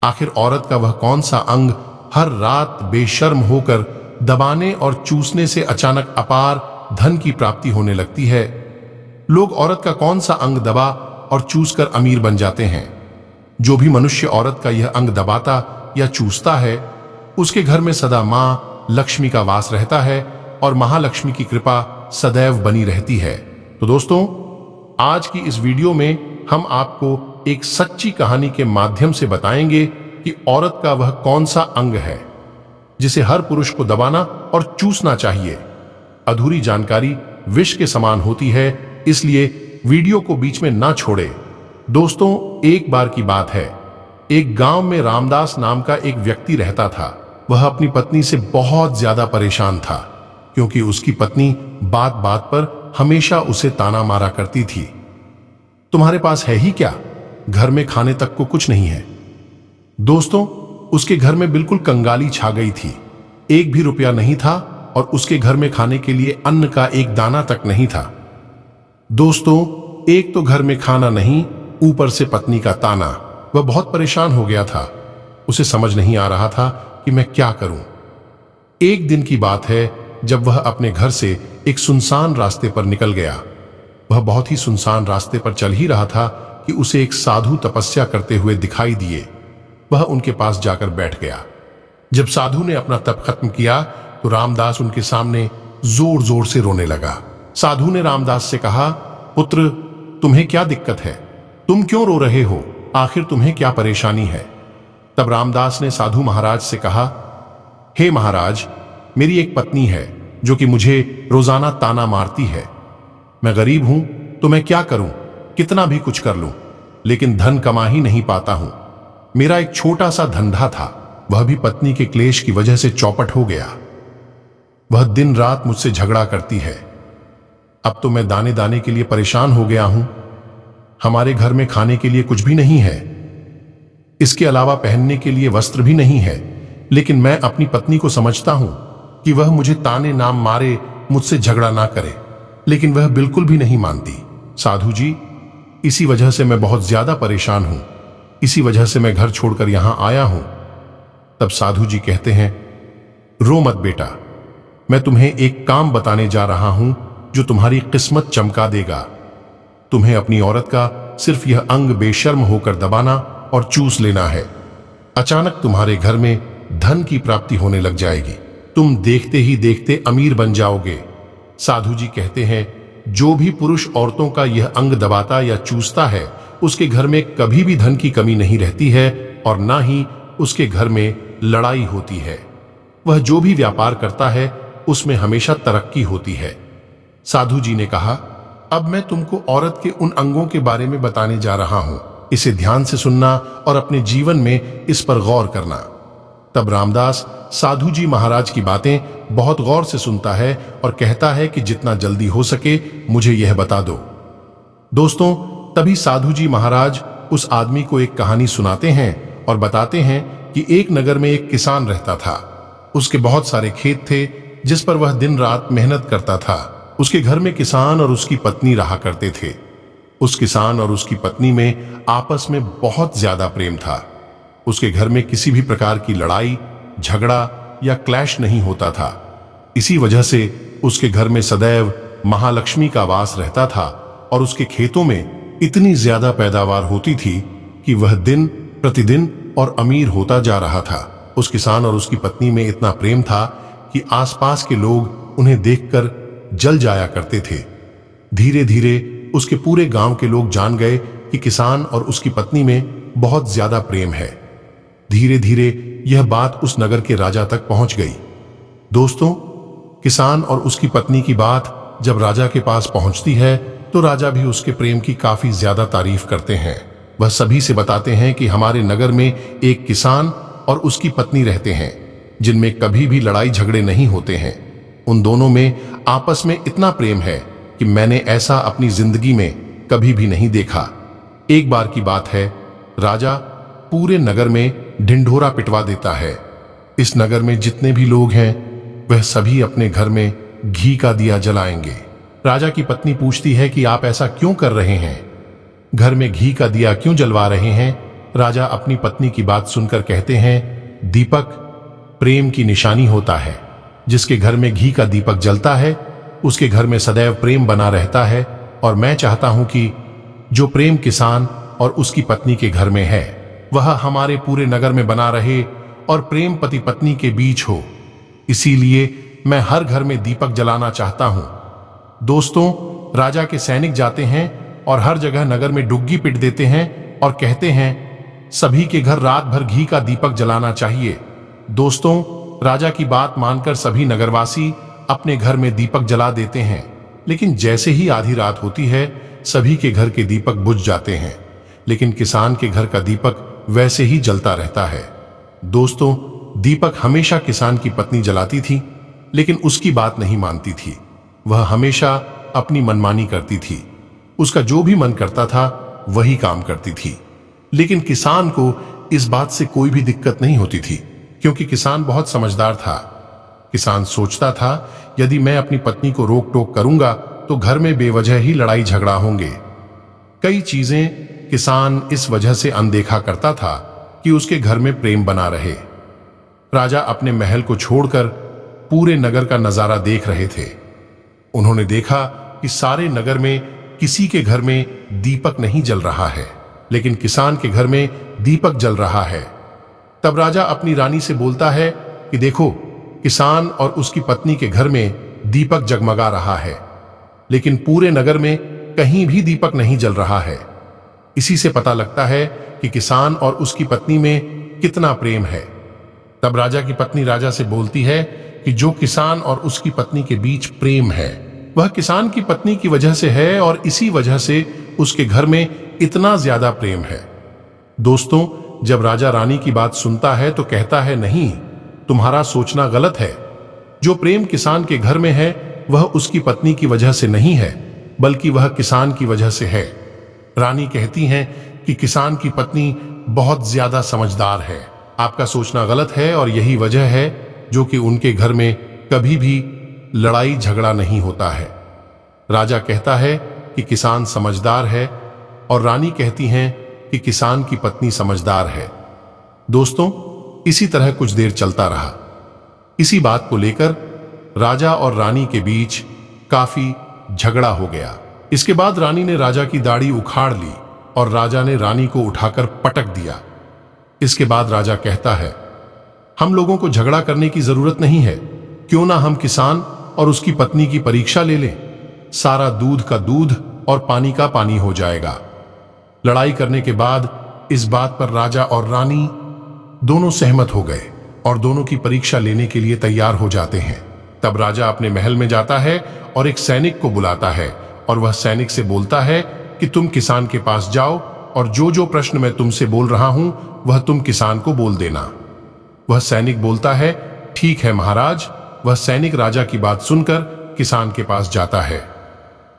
आखिर औरत का वह कौन सा अंग हर रात बेशर्म होकर दबाने और चूसने से अचानक अपार धन की प्राप्ति होने लगती है? लोग औरत का कौन सा अंग दबा और चूसकर अमीर बन जाते हैं? जो भी मनुष्य औरत का यह अंग दबाता या चूसता है, उसके घर में सदा मां लक्ष्मी का वास रहता है और महालक्ष्मी की कृपा सदैव बनी रहती है। तो दोस्तों, आज की इस वीडियो में हम आपको एक सच्ची कहानी के माध्यम से बताएंगे कि औरत का वह कौन सा अंग है जिसे हर पुरुष को दबाना और चूसना चाहिए। अधूरी जानकारी विष के समान होती है, इसलिए वीडियो को बीच में ना छोड़े। दोस्तों, एक बार की बात है, एक गांव में रामदास नाम का एक व्यक्ति रहता था। वह अपनी पत्नी से बहुत ज्यादा परेशान था क्योंकि उसकी पत्नी बात बात पर हमेशा उसे ताना मारा करती थी। तुम्हारे पास है ही क्या? घर में खाने तक को कुछ नहीं है। दोस्तों, उसके घर में बिल्कुल कंगाली छा गई थी। एक भी रुपया नहीं था और उसके घर में खाने के लिए अन्न का एक दाना तक नहीं था। दोस्तों, एक तो घर में खाना नहीं, ऊपर से पत्नी का ताना। वह बहुत परेशान हो गया था। उसे समझ नहीं आ रहा था कि मैं क्या करूं। एक दिन की बात है जब वह अपने घर से एक सुनसान रास्ते पर निकल गया। वह बहुत ही सुनसान रास्ते पर चल ही रहा था कि उसे एक साधु तपस्या करते हुए दिखाई दिए। वह उनके पास जाकर बैठ गया। जब साधु ने अपना तप खत्म किया तो रामदास उनके सामने जोर जोर से रोने लगा। साधु ने रामदास से कहा, पुत्र, तुम्हें क्या दिक्कत है? तुम क्यों रो रहे हो? आखिर तुम्हें क्या परेशानी है? तब रामदास ने साधु महाराज से कहा, हे महाराज, मेरी एक पत्नी है जो कि मुझे रोजाना ताना मारती है। मैं गरीब हूं तो मैं क्या करूं? कितना भी कुछ कर लूं, लेकिन धन कमा ही नहीं पाता हूं। मेरा एक छोटा सा धंधा था, वह भी पत्नी के क्लेश की वजह से चौपट हो गया। वह दिन रात मुझसे झगड़ा करती है। अब तो मैं दाने दाने के लिए परेशान हो गया हूं। हमारे घर में खाने के लिए कुछ भी नहीं है, इसके अलावा पहनने के लिए वस्त्र भी नहीं है। लेकिन मैं अपनी पत्नी को समझता हूं कि वह मुझे ताने ना मारे, मुझसे झगड़ा ना करे, लेकिन वह बिल्कुल भी नहीं मानती। साधु जी, इसी वजह से मैं बहुत ज्यादा परेशान हूं। इसी वजह से मैं घर छोड़कर यहां आया हूं। तब साधु जी कहते हैं, रो मत बेटा, मैं तुम्हें एक काम बताने जा रहा हूं जो तुम्हारी किस्मत चमका देगा। तुम्हें अपनी औरत का सिर्फ यह अंग बेशर्म होकर दबाना और चूस लेना है। अचानक तुम्हारे घर में धन की प्राप्ति होने लग जाएगी। तुम देखते ही देखते अमीर बन जाओगे। साधु जी कहते हैं, जो भी पुरुष औरतों का यह अंग दबाता या चूसता है, उसके घर में कभी भी धन की कमी नहीं रहती है और ना ही उसके घर में लड़ाई होती है। वह जो भी व्यापार करता है उसमें हमेशा तरक्की होती है। साधु जी ने कहा, अब मैं तुमको औरत के उन अंगों के बारे में बताने जा रहा हूं। इसे ध्यान से सुनना और अपने जीवन में इस पर गौर करना। तब रामदास साधु जी महाराज की बातें बहुत गौर से सुनता है और कहता है कि जितना जल्दी हो सके मुझे यह बता दो। दोस्तों, तभी साधु जी महाराज उस आदमी को एक कहानी सुनाते हैं और बताते हैं कि एक नगर में एक किसान रहता था। उसके बहुत सारे खेत थे जिस पर वह दिन रात मेहनत करता था। उसके घर में किसान और उसकी पत्नी रहा करते थे। उस किसान और उसकी पत्नी में आपस में बहुत ज्यादा प्रेम था। उसके घर में किसी भी प्रकार की लड़ाई, झगड़ा या क्लैश नहीं होता था। इसी वजह से उसके घर में सदैव महालक्ष्मी का वास रहता था और उसके खेतों में इतनी ज्यादा पैदावार होती थी कि वह दिन प्रतिदिन और अमीर होता जा रहा था। उस किसान और उसकी पत्नी में इतना प्रेम था कि आसपास के लोग उन्हें देखकर जल जाया करते थे। धीरे धीरे उसके पूरे गांव के लोग जान गए कि किसान और उसकी पत्नी में बहुत ज्यादा प्रेम है। धीरे धीरे यह बात उस नगर के राजा तक पहुंच गई। दोस्तों, किसान और उसकी पत्नी की बात जब राजा के पास पहुंचती है तो राजा भी उसके प्रेम की काफी ज्यादा तारीफ करते हैं। वह सभी से बताते हैं कि हमारे नगर में एक किसान और उसकी पत्नी रहते हैं जिनमें कभी भी लड़ाई झगड़े नहीं होते हैं। उन दोनों में आपस में इतना प्रेम है कि मैंने ऐसा अपनी जिंदगी में कभी भी नहीं देखा। एक बार की बात है, राजा पूरे नगर में ढिंढोरा पिटवा देता है। इस नगर में जितने भी लोग हैं वह सभी अपने घर में घी का दिया जलाएंगे। राजा की पत्नी पूछती है कि आप ऐसा क्यों कर रहे हैं? घर में घी का दिया क्यों जलवा रहे हैं? राजा अपनी पत्नी की बात सुनकर कहते हैं, दीपक प्रेम की निशानी होता है। जिसके घर में घी का दीपक जलता है उसके घर में सदैव प्रेम बना रहता है। और मैं चाहता हूं कि जो प्रेम किसान और उसकी पत्नी के घर में है वह हमारे पूरे नगर में बना रहे और प्रेम पति पत्नी के बीच हो। इसीलिए मैं हर घर में दीपक जलाना चाहता हूं। दोस्तों, राजा के सैनिक जाते हैं और हर जगह नगर में डुग्गी पिट देते हैं और कहते हैं सभी के घर रात भर घी का दीपक जलाना चाहिए। दोस्तों, राजा की बात मानकर सभी नगरवासी अपने घर में दीपक जला देते हैं। लेकिन जैसे ही आधी रात होती है सभी के घर के दीपक बुझ जाते हैं, लेकिन किसान के घर का दीपक वैसे ही जलता रहता है। दोस्तों, दीपक हमेशा किसान की पत्नी जलाती थी, लेकिन उसकी बात नहीं मानती थी। वह हमेशा अपनी मनमानी करती थी। उसका जो भी मन करता था वही काम करती थी। लेकिन किसान को इस बात से कोई भी दिक्कत नहीं होती थी, क्योंकि किसान बहुत समझदार था। किसान सोचता था यदि मैं अपनी पत्नी को रोक टोक करूंगा तो घर में बेवजह ही लड़ाई झगड़ा होंगे। कई चीजें किसान इस वजह से अनदेखा करता था कि उसके घर में प्रेम बना रहे। राजा अपने महल को छोड़कर पूरे नगर का नजारा देख रहे थे। उन्होंने देखा कि सारे नगर में किसी के घर में दीपक नहीं जल रहा है, लेकिन किसान के घर में दीपक जल रहा है। तब राजा अपनी रानी से बोलता है कि देखो, किसान और उसकी पत्नी के घर में दीपक जगमगा रहा है, लेकिन पूरे नगर में कहीं भी दीपक नहीं जल रहा है। इसी से पता लगता है कि किसान और उसकी पत्नी में कितना प्रेम है। तब राजा की पत्नी राजा से बोलती है कि जो किसान और उसकी पत्नी के बीच प्रेम है वह किसान की पत्नी की वजह से है और इसी वजह से उसके घर में इतना ज्यादा प्रेम है। दोस्तों, जब राजा रानी की बात सुनता है तो कहता है, नहीं, तुम्हारा सोचना गलत है। जो प्रेम किसान के घर में है वह उसकी पत्नी की वजह से नहीं है, बल्कि वह किसान की वजह से है। रानी कहती हैं कि किसान की पत्नी बहुत ज्यादा समझदार है। आपका सोचना गलत है और यही वजह है जो कि उनके घर में कभी भी लड़ाई झगड़ा नहीं होता है। राजा कहता है कि किसान समझदार है और रानी कहती हैं कि किसान की पत्नी समझदार है। दोस्तों, इसी तरह कुछ देर चलता रहा। इसी बात को लेकर राजा और रानी के बीच काफी झगड़ा हो गया। इसके बाद रानी ने राजा की दाढ़ी उखाड़ ली और राजा ने रानी को उठाकर पटक दिया। इसके बाद राजा कहता है, हम लोगों को झगड़ा करने की जरूरत नहीं है। क्यों ना हम किसान और उसकी पत्नी की परीक्षा ले लें। सारा दूध का दूध और पानी का पानी हो जाएगा। लड़ाई करने के बाद इस बात पर राजा और रानी दोनों सहमत हो गए और दोनों की परीक्षा लेने के लिए तैयार हो जाते हैं। तब राजा अपने महल में जाता है और एक सैनिक को बुलाता है और वह सैनिक से बोलता है कि तुम किसान के पास जाओ और जो जो प्रश्न मैं तुमसे बोल रहा हूं वह तुम किसान को बोल देना। वह सैनिक बोलता है, ठीक है महाराज। वह सैनिक राजा की बात सुनकर किसान के पास जाता है।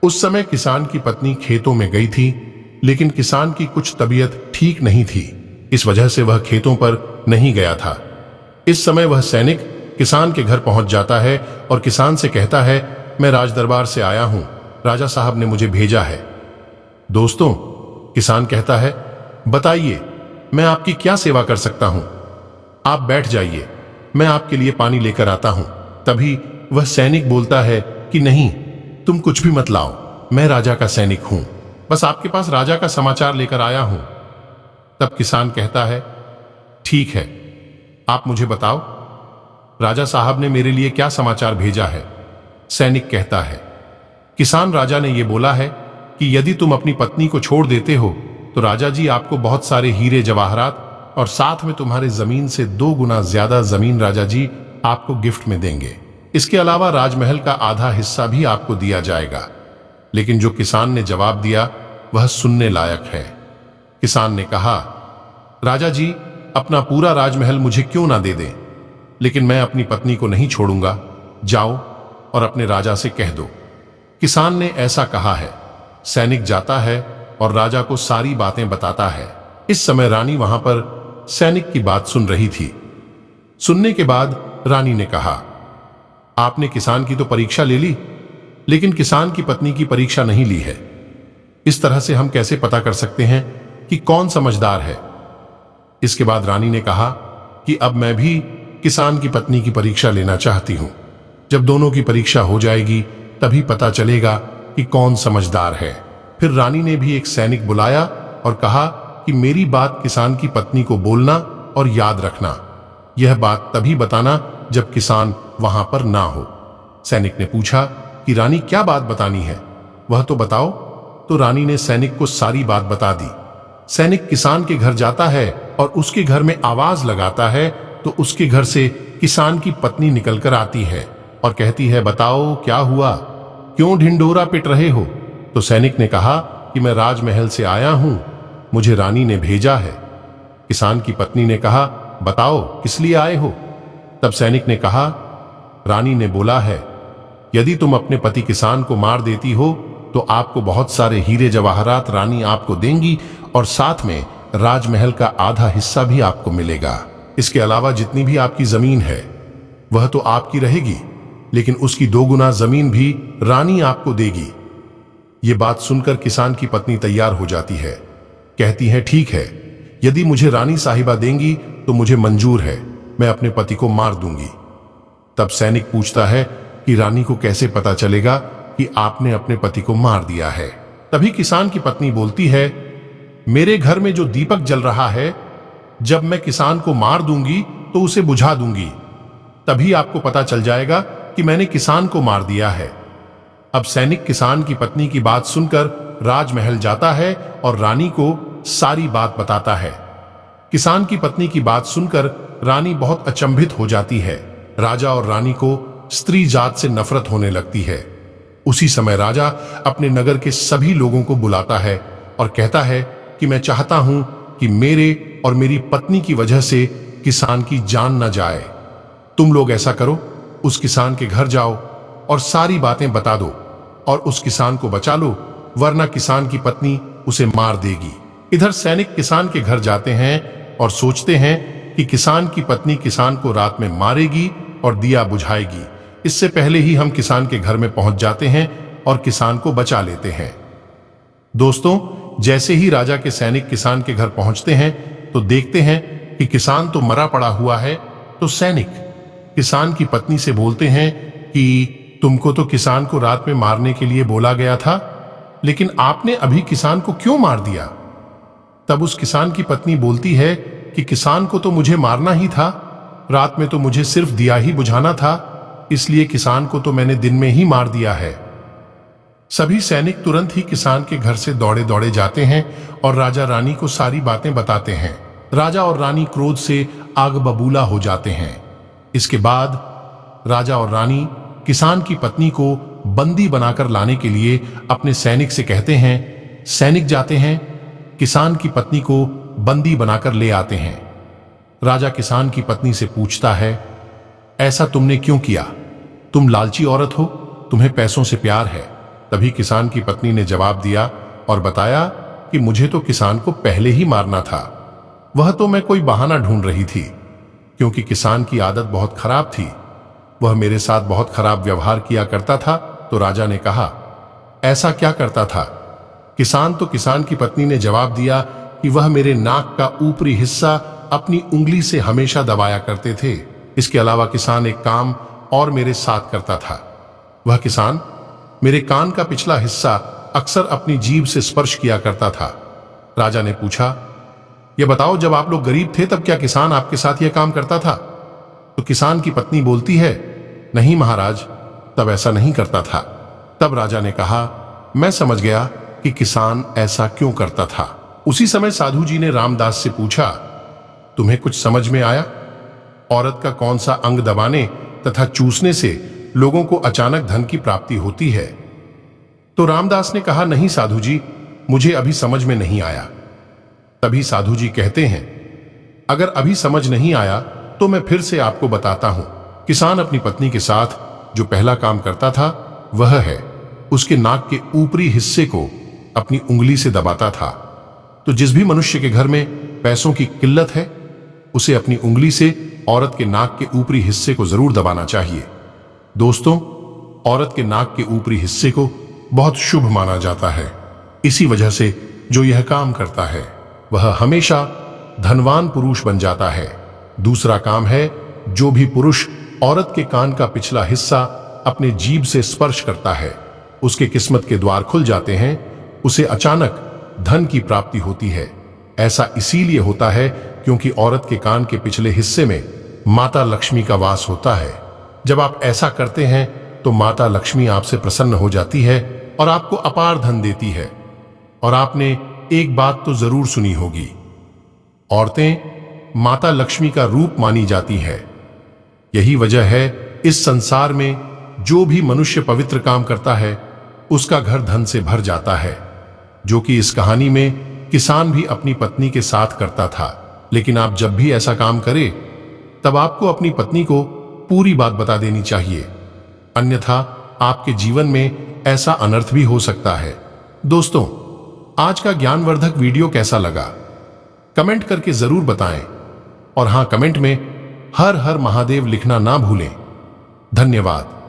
उस समय किसान की पत्नी खेतों में गई थी, लेकिन किसान की कुछ तबीयत ठीक नहीं थी। इस वजह से वह खेतों पर नहीं गया था। इस समय वह सैनिक किसान के घर पहुंच जाता है और किसान से कहता है, मैं राजदरबार से आया हूं, राजा साहब ने मुझे भेजा है। दोस्तों, किसान कहता है, बताइए मैं आपकी क्या सेवा कर सकता हूं। आप बैठ जाइए, मैं आपके लिए पानी लेकर आता हूं। तभी वह सैनिक बोलता है कि नहीं, तुम कुछ भी मत लाओ, मैं राजा का सैनिक हूं, बस आपके पास राजा का समाचार लेकर आया हूं। तब किसान कहता है, ठीक है, आप मुझे बताओ, राजा साहब ने मेरे लिए क्या समाचार भेजा है। सैनिक कहता है, किसान, राजा ने यह बोला है कि यदि तुम अपनी पत्नी को छोड़ देते हो तो राजा जी आपको बहुत सारे हीरे जवाहरात और साथ में तुम्हारे जमीन से 2 गुना ज्यादा जमीन राजा जी आपको गिफ्ट में देंगे। इसके अलावा राजमहल का आधा हिस्सा भी आपको दिया जाएगा। लेकिन जो किसान ने जवाब दिया वह सुनने लायक है। किसान ने कहा, राजा जी अपना पूरा राजमहल मुझे क्यों ना दे दें, लेकिन मैं अपनी पत्नी को नहीं छोड़ूंगा। जाओ और अपने राजा से कह दो। किसान ने ऐसा कहा है। सैनिक जाता है और राजा को सारी बातें बताता है। इस समय रानी वहां पर सैनिक की बात सुन रही थी। सुनने के बाद रानी ने कहा, आपने किसान की तो परीक्षा ले ली, लेकिन किसान की पत्नी की परीक्षा नहीं ली है। इस तरह से हम कैसे पता कर सकते हैं कि कौन समझदार है। इसके बाद रानी ने कहा कि अब मैं भी किसान की पत्नी की परीक्षा लेना चाहती हूं। जब दोनों की परीक्षा हो जाएगी तभी पता चलेगा कि कौन समझदार है। फिर रानी ने भी एक सैनिक बुलाया और कहा कि मेरी बात किसान की पत्नी को बोलना और याद रखना। यह बात तभी बताना जब किसान वहां पर ना हो। सैनिक ने पूछा कि रानी क्या बात बतानी है, वह तो बताओ। तो रानी ने सैनिक को सारी बात बता दी। सैनिक किसान के घर जाता है और उसके घर में आवाज लगाता है तो उसके घर से किसान की पत्नी निकलकर आती है और कहती है, बताओ क्या हुआ, क्यों ढिंढोरा पिट रहे हो। तो सैनिक ने कहा कि मैं राजमहल से आया हूं, मुझे रानी ने भेजा है। किसान की पत्नी ने कहा, बताओ किस लिए आए हो। तब सैनिक ने कहा, रानी ने बोला है, यदि तुम अपने पति किसान को मार देती हो तो आपको बहुत सारे हीरे जवाहरात रानी आपको देंगी और साथ में राजमहल का आधा हिस्सा भी आपको मिलेगा। इसके अलावा जितनी भी आपकी जमीन है वह तो आपकी रहेगी, लेकिन उसकी 2 गुना जमीन भी रानी आपको देगी। ये बात सुनकर किसान की पत्नी तैयार हो जाती है। कहती है, ठीक है, यदि मुझे रानी साहिबा देंगी तो मुझे मंजूर है, मैं अपने पति को मार दूंगी। तब सैनिक पूछता है कि रानी को कैसे पता चलेगा कि आपने अपने पति को मार दिया है। तभी किसान की पत्नी बोलती है, मेरे घर में जो दीपक जल रहा है, जब मैं किसान को मार दूंगी तो उसे बुझा दूंगी, तभी आपको पता चल जाएगा कि मैंने किसान को मार दिया है। अब सैनिक किसान की पत्नी की बात सुनकर राजमहल जाता है और रानी को सारी बात बताता है। किसान की पत्नी की बात सुनकर रानी बहुत अचंभित हो जाती है। राजा और रानी को स्त्री जात से नफरत होने लगती है। उसी समय राजा अपने नगर के सभी लोगों को बुलाता है और कहता है कि मैं चाहता हूं कि मेरे और मेरी पत्नी की वजह से किसान की जान न जाए। तुम लोग ऐसा करो, उस किसान के घर जाओ और सारी बातें बता दो और उस किसान को बचा लो, वरना किसान की पत्नी उसे मार देगी। इधर सैनिक किसान के घर जाते हैं और सोचते हैं कि किसान की पत्नी किसान को रात में मारेगी और दिया बुझाएगी। इससे पहले ही हम किसान के घर में पहुंच जाते हैं और किसान को बचा लेते हैं। दोस्तों, जैसे ही राजा के सैनिक किसान के घर पहुंचते हैं तो देखते हैं कि किसान तो मरा पड़ा हुआ है। तो सैनिक किसान की पत्नी से बोलते हैं कि तुमको तो किसान को रात में मारने के लिए बोला गया था, लेकिन आपने अभी किसान को क्यों मार दिया। तब उस किसान की पत्नी बोलती है कि किसान को तो मुझे मारना ही था, रात में तो मुझे सिर्फ दिया ही बुझाना था, इसलिए किसान को तो मैंने दिन में ही मार दिया है। सभी सैनिक तुरंत ही किसान के घर से दौड़े दौड़े जाते हैं और राजा रानी को सारी बातें बताते हैं। राजा और रानी क्रोध से आग बबूला हो जाते हैं। इसके बाद राजा और रानी किसान की पत्नी को बंदी बनाकर लाने के लिए अपने सैनिक से कहते हैं। सैनिक जाते हैं, किसान की पत्नी को बंदी बनाकर ले आते हैं। राजा किसान की पत्नी से पूछता है, ऐसा तुमने क्यों किया? तुम लालची औरत हो, तुम्हें पैसों से प्यार है। तभी किसान की पत्नी ने जवाब दिया और बताया कि मुझे तो किसान को पहले ही मारना था, वह तो मैं कोई बहाना ढूंढ रही थी, क्योंकि किसान की आदत बहुत खराब थी, वह मेरे साथ बहुत खराब व्यवहार किया करता था। तो राजा ने कहा, ऐसा क्या करता था? किसान की पत्नी ने जवाब दिया कि वह मेरे नाक का ऊपरी हिस्सा अपनी उंगली से हमेशा दबाया करते थे। इसके अलावा किसान एक काम और मेरे साथ करता था। वह किसान मेरे कान का पिछला हिस्सा अक्सर अपनी जीभ से स्पर्श किया करता था। राजा ने पूछा, यह बताओ, जब आप लोग गरीब थे तब क्या किसान आपके साथ यह काम करता था? तो किसान की पत्नी बोलती है, नहीं महाराज, तब ऐसा नहीं करता था। तब राजा ने कहा, मैं समझ गया कि किसान ऐसा क्यों करता था। उसी समय साधु जी ने रामदास से पूछा, तुम्हें कुछ समझ में आया? औरत का कौन सा अंग दबाने तथा चूसने से लोगों को अचानक धन की प्राप्ति होती है? तो रामदास ने कहा, नहीं साधु जी, मुझे अभी समझ में नहीं आया। तभी साधु जी कहते हैं, अगर अभी समझ नहीं आया तो मैं फिर से आपको बताता हूं। किसान अपनी पत्नी के साथ जो पहला काम करता था वह है उसके नाक के ऊपरी हिस्से को अपनी उंगली से दबाता था। तो जिस भी मनुष्य के घर में पैसों की किल्लत है उसे अपनी उंगली से औरत के नाक के ऊपरी हिस्से को जरूर दबाना चाहिए। दोस्तों, औरत के नाक के ऊपरी हिस्से को बहुत शुभ माना जाता है। इसी वजह से जो यह काम करता है वह हमेशा धनवान पुरुष बन जाता है। दूसरा काम है, जो भी पुरुष औरत के कान का पिछला हिस्सा अपने जीभ से स्पर्श करता है, उसके किस्मत के द्वार खुल जाते हैं, उसे अचानक धन की प्राप्ति होती है। ऐसा इसीलिए होता है क्योंकि औरत के कान के पिछले हिस्से में माता लक्ष्मी का वास होता है। जब आप ऐसा करते हैं तो माता लक्ष्मी आपसे प्रसन्न हो जाती है और आपको अपार धन देती है। और आपने एक बात तो जरूर सुनी होगी, औरतें माता लक्ष्मी का रूप मानी जाती है। यही वजह है इस संसार में जो भी मनुष्य पवित्र काम करता है उसका घर धन से भर जाता है। जो कि इस कहानी में किसान भी अपनी पत्नी के साथ करता था। लेकिन आप जब भी ऐसा काम करें तब आपको अपनी पत्नी को पूरी बात बता देनी चाहिए, अन्यथा आपके जीवन में ऐसा अनर्थ भी हो सकता है। दोस्तों, आज का ज्ञानवर्धक वीडियो कैसा लगा कमेंट करके जरूर बताएं। और हां, कमेंट में हर हर महादेव लिखना ना भूलें। धन्यवाद।